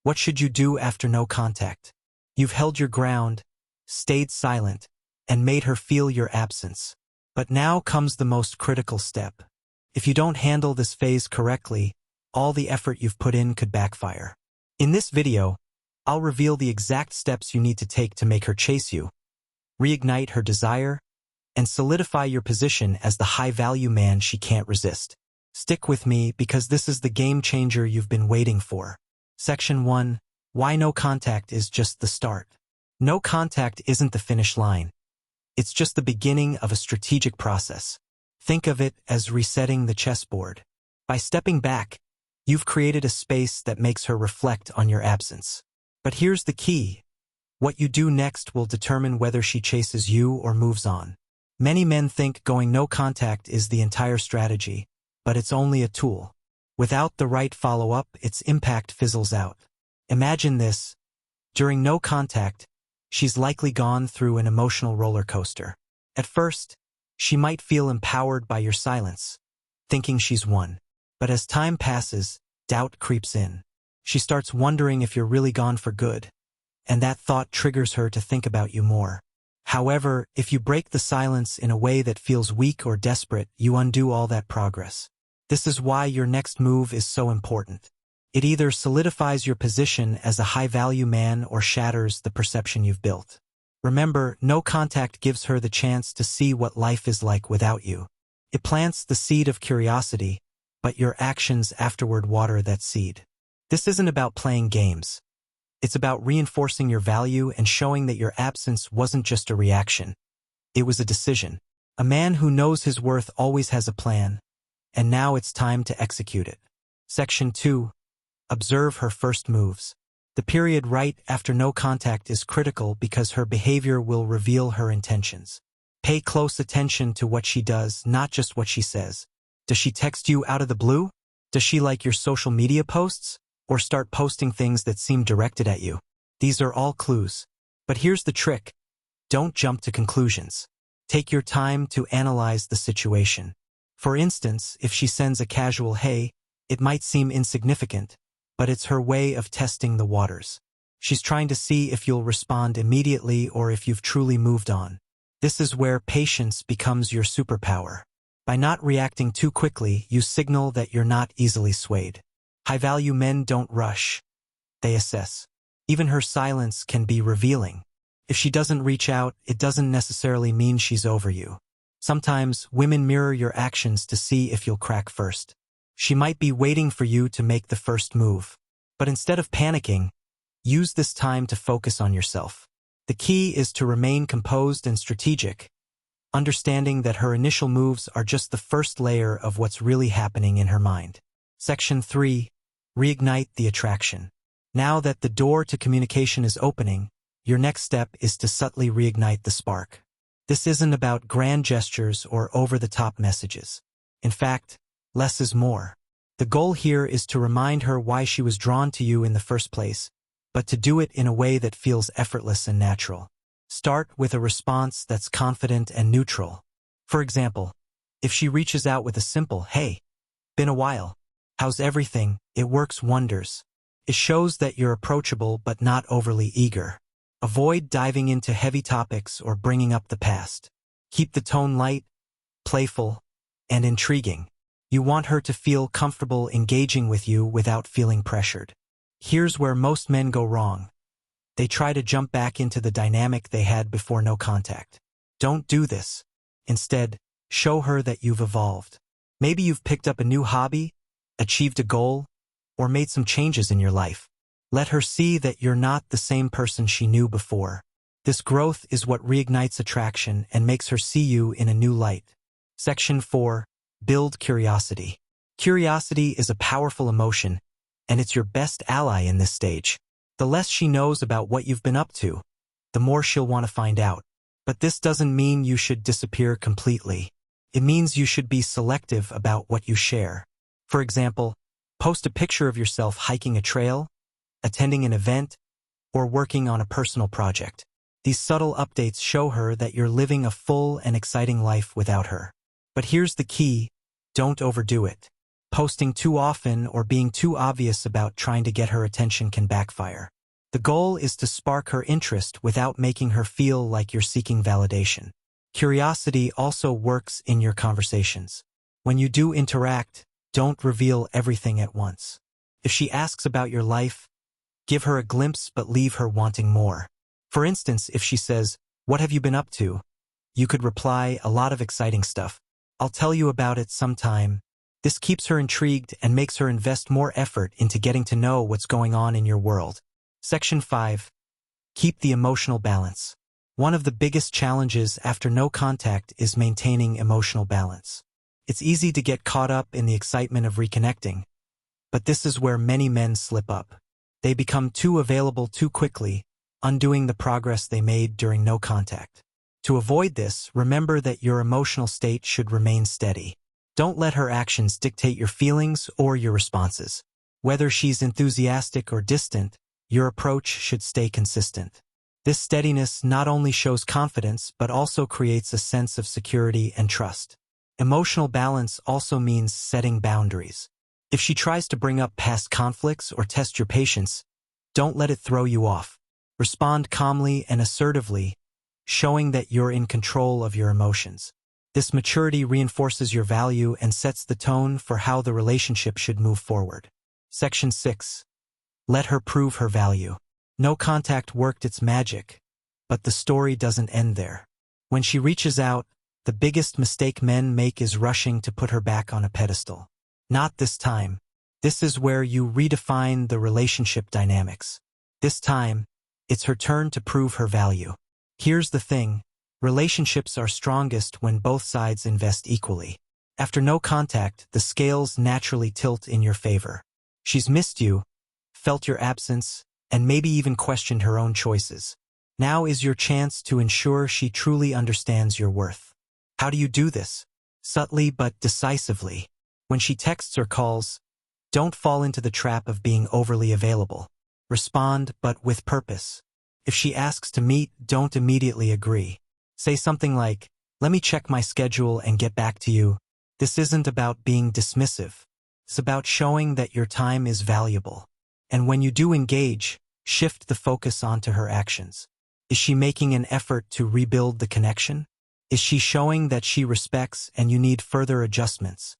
What should you do after no contact? You've held your ground, stayed silent, and made her feel your absence. But now comes the most critical step. If you don't handle this phase correctly, all the effort you've put in could backfire. In this video, I'll reveal the exact steps you need to take to make her chase you, reignite her desire, and solidify your position as the high-value man she can't resist. Stick with me because this is the game changer you've been waiting for. Section 1. Why no contact is just the start. No contact isn't the finish line. It's just the beginning of a strategic process. Think of it as resetting the chessboard. By stepping back, you've created a space that makes her reflect on your absence. But here's the key. What you do next will determine whether she chases you or moves on. Many men think going no contact is the entire strategy, but it's only a tool. Without the right follow-up, its impact fizzles out. Imagine this. During no contact, she's likely gone through an emotional roller coaster. At first, she might feel empowered by your silence, thinking she's won. But as time passes, doubt creeps in. She starts wondering if you're really gone for good, and that thought triggers her to think about you more. However, if you break the silence in a way that feels weak or desperate, you undo all that progress. This is why your next move is so important. It either solidifies your position as a high-value man or shatters the perception you've built. Remember, no contact gives her the chance to see what life is like without you. It plants the seed of curiosity, but your actions afterward water that seed. This isn't about playing games. It's about reinforcing your value and showing that your absence wasn't just a reaction. It was a decision. A man who knows his worth always has a plan, and now it's time to execute it. Section 2. Observe her first moves. The period right after no contact is critical because her behavior will reveal her intentions. Pay close attention to what she does, not just what she says. Does she text you out of the blue? Does she like your social media posts? Or start posting things that seem directed at you? These are all clues. But here's the trick. Don't jump to conclusions. Take your time to analyze the situation. For instance, if she sends a casual "hey," it might seem insignificant, but it's her way of testing the waters. She's trying to see if you'll respond immediately or if you've truly moved on. This is where patience becomes your superpower. By not reacting too quickly, you signal that you're not easily swayed. High-value men don't rush. They assess. Even her silence can be revealing. If she doesn't reach out, it doesn't necessarily mean she's over you. Sometimes, women mirror your actions to see if you'll crack first. She might be waiting for you to make the first move. But instead of panicking, use this time to focus on yourself. The key is to remain composed and strategic, understanding that her initial moves are just the first layer of what's really happening in her mind. Section 3. Reignite the attraction. Now that the door to communication is opening, your next step is to subtly reignite the spark. This isn't about grand gestures or over-the-top messages. In fact, less is more. The goal here is to remind her why she was drawn to you in the first place, but to do it in a way that feels effortless and natural. Start with a response that's confident and neutral. For example, if she reaches out with a simple, "Hey, been a while. How's everything?" it works wonders. It shows that you're approachable but not overly eager. Avoid diving into heavy topics or bringing up the past. Keep the tone light, playful, and intriguing. You want her to feel comfortable engaging with you without feeling pressured. Here's where most men go wrong. They try to jump back into the dynamic they had before no contact. Don't do this. Instead, show her that you've evolved. Maybe you've picked up a new hobby, achieved a goal, or made some changes in your life. Let her see that you're not the same person she knew before. This growth is what reignites attraction and makes her see you in a new light. Section 4. Build curiosity. Curiosity is a powerful emotion, and it's your best ally in this stage. The less she knows about what you've been up to, the more she'll want to find out. But this doesn't mean you should disappear completely. It means you should be selective about what you share. For example, post a picture of yourself hiking a trail, attending an event, or working on a personal project. These subtle updates show her that you're living a full and exciting life without her. But here's the key: don't overdo it. Posting too often or being too obvious about trying to get her attention can backfire. The goal is to spark her interest without making her feel like you're seeking validation. Curiosity also works in your conversations. When you do interact, don't reveal everything at once. If she asks about your life, give her a glimpse but leave her wanting more. For instance, if she says, "What have you been up to?" you could reply, "A lot of exciting stuff. I'll tell you about it sometime." This keeps her intrigued and makes her invest more effort into getting to know what's going on in your world. Section 5. Keep the emotional balance. One of the biggest challenges after no contact is maintaining emotional balance. It's easy to get caught up in the excitement of reconnecting, but this is where many men slip up. They become too available too quickly, undoing the progress they made during no contact. To avoid this, remember that your emotional state should remain steady. Don't let her actions dictate your feelings or your responses. Whether she's enthusiastic or distant, your approach should stay consistent. This steadiness not only shows confidence but also creates a sense of security and trust. Emotional balance also means setting boundaries. If she tries to bring up past conflicts or test your patience, don't let it throw you off. Respond calmly and assertively, showing that you're in control of your emotions. This maturity reinforces your value and sets the tone for how the relationship should move forward. Section 6. Let her prove her value. No contact worked its magic, but the story doesn't end there. When she reaches out, the biggest mistake men make is rushing to put her back on a pedestal. Not this time. This is where you redefine the relationship dynamics. This time, it's her turn to prove her value. Here's the thing. Relationships are strongest when both sides invest equally. After no contact, the scales naturally tilt in your favor. She's missed you, felt your absence, and maybe even questioned her own choices. Now is your chance to ensure she truly understands your worth. How do you do this? Subtly but decisively. When she texts or calls, don't fall into the trap of being overly available. Respond, but with purpose. If she asks to meet, don't immediately agree. Say something like, "Let me check my schedule and get back to you." This isn't about being dismissive. It's about showing that your time is valuable. And when you do engage, shift the focus onto her actions. Is she making an effort to rebuild the connection? Is she showing that she respects and you need further adjustments?